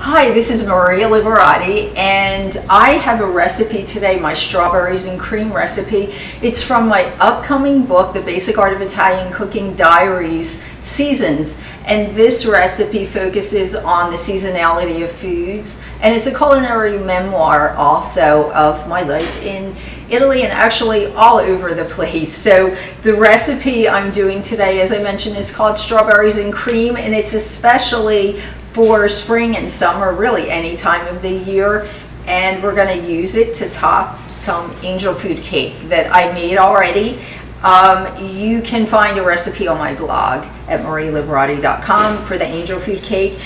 Hi, this is Maria Liberati, and I have a recipe today, my strawberries and cream recipe. It's from my upcoming book, The Basic Art of Italian Cooking Diaries, Seasons. And this recipe focuses on the seasonality of foods. And it's a culinary memoir also of my life in Italy and actually all over the place. So the recipe I'm doing today, as I mentioned, is called Strawberries and Cream, and it's especially for spring and summer, really any time of the year. And we're going to use it to top some angel food cake that I made already. You can find a recipe on my blog at marialiberati.com for the angel food cake.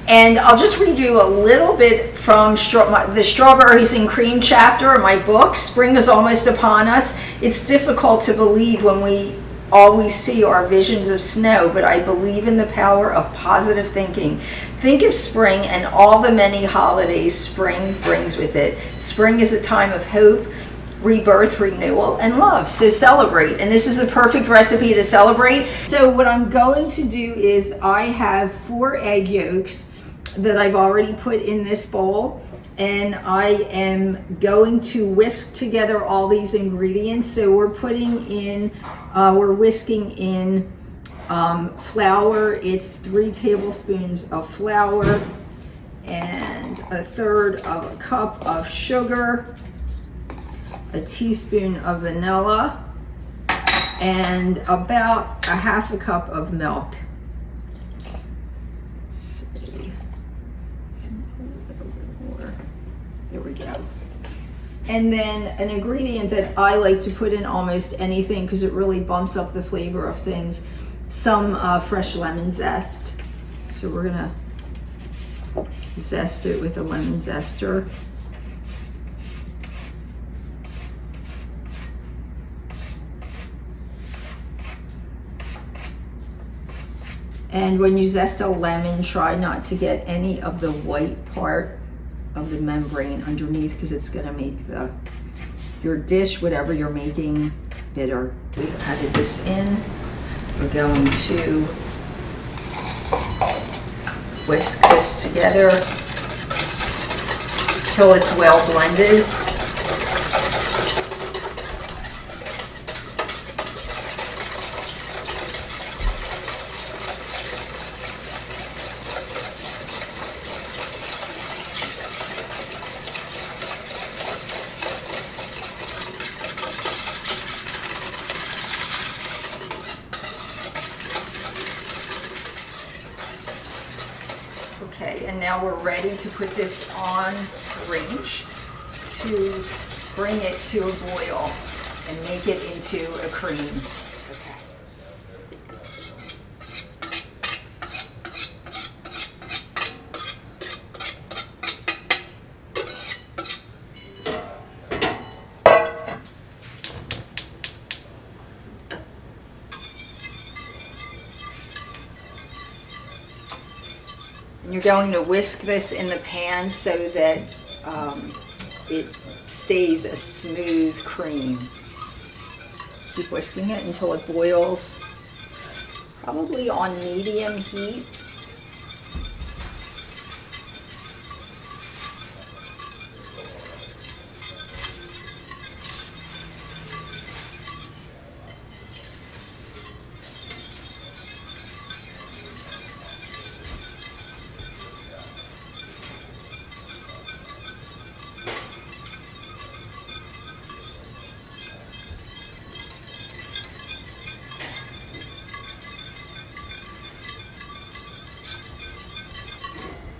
And I'll just read you a little bit from the strawberries and cream chapter of my book. Spring is almost upon us. It's difficult to believe when we always see our visions of snow, but I believe in the power of positive thinking. Think of spring and all the many holidays spring brings with it. Spring is a time of hope, rebirth, renewal, and love. So celebrate. And this is a perfect recipe to celebrate. So what I'm going to do is I have 4 egg yolks that I've already put in this bowl. And I am going to whisk together all these ingredients. So we're whisking in flour. It's 3 tablespoons of flour and 1/3 of a cup of sugar, a teaspoon of vanilla, and about 1/2 cup of milk. Let's see. There we go. And then an ingredient that I like to put in almost anything because it really bumps up the flavor of things, some fresh lemon zest. So we're gonna zest it with a lemon zester. And when you zest a lemon, try not to get any of the white part of the membrane underneath because it's going to make your dish, whatever you're making, bitter. We added this in. We're going to whisk this together till it's well blended. Okay, and now we're ready to put this on the range to bring it to a boil and make it into a cream. Okay. And you're going to whisk this in the pan so that it stays a smooth cream. Keep whisking it until it boils, probably on medium heat.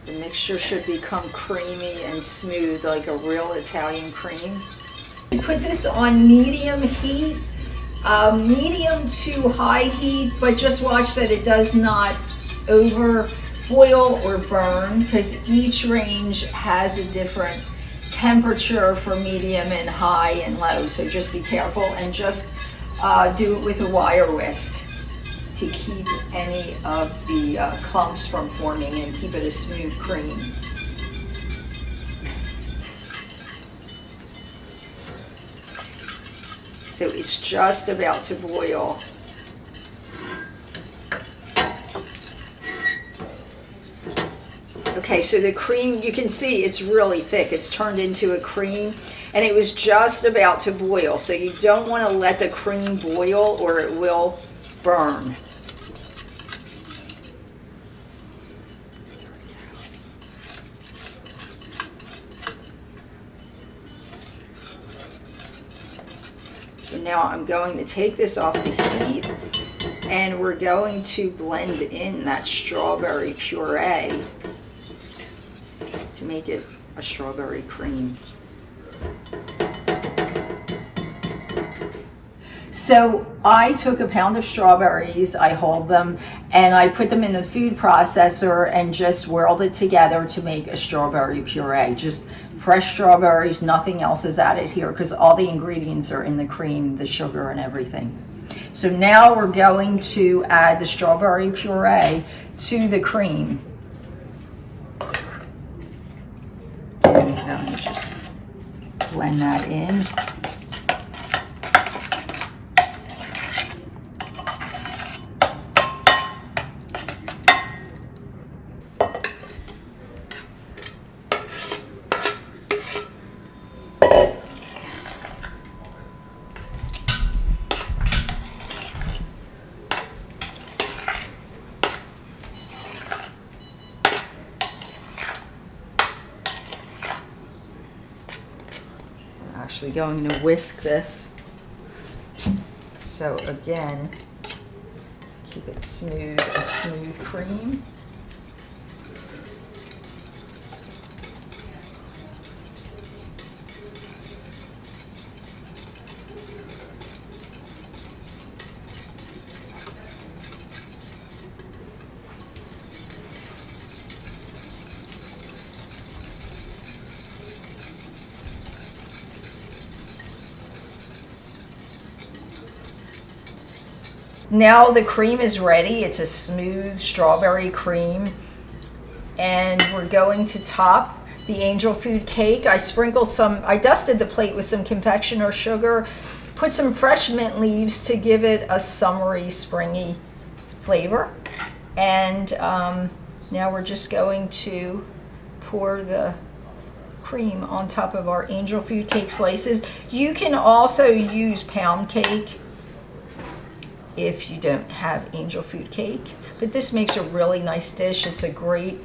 The mixture should become creamy and smooth like a real Italian cream. Put this on medium heat, medium to high heat, but just watch that it does not over boil or burn because each range has a different temperature for medium and high and low. So just be careful and just do it with a wire whisk to keep any of the clumps from forming and keep it a smooth cream. So it's just about to boil. Okay. Okay, so the cream, you can see it's really thick. It's turned into a cream, and it was just about to boil. So you don't want to let the cream boil or it will burn. So now I'm going to take this off the heat, and we're going to blend in that strawberry puree to make it a strawberry cream. So I took a pound of strawberries, I hulled them, and I put them in the food processor and just whirled it together to make a strawberry puree. Just fresh strawberries, nothing else is added here because all the ingredients are in the cream, the sugar and everything. So now we're going to add the strawberry puree to the cream. And just blend that in. Actually going to whisk this. So again, keep it smooth, a smooth cream. Now the cream is ready. It's a smooth strawberry cream. And we're going to top the angel food cake. I dusted the plate with some confectioner sugar, put some fresh mint leaves to give it a summery, springy flavor. And now we're just going to pour the cream on top of our angel food cake slices. You can also use pound cake if you don't have angel food cake, but this makes a really nice dish. It's a great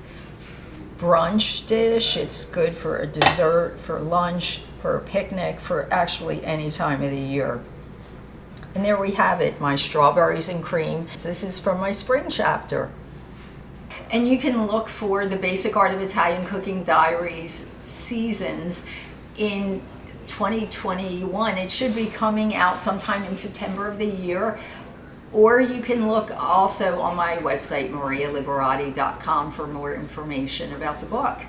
brunch dish. It's good for a dessert, for lunch, for a picnic, for actually any time of the year. And there we have it, my strawberries and cream. So this is from my spring chapter. And you can look for the Basic Art of Italian Cooking Diaries seasons in 2021. It should be coming out sometime in September of the year. Or you can look also on my website, marialiberati.com, for more information about the book.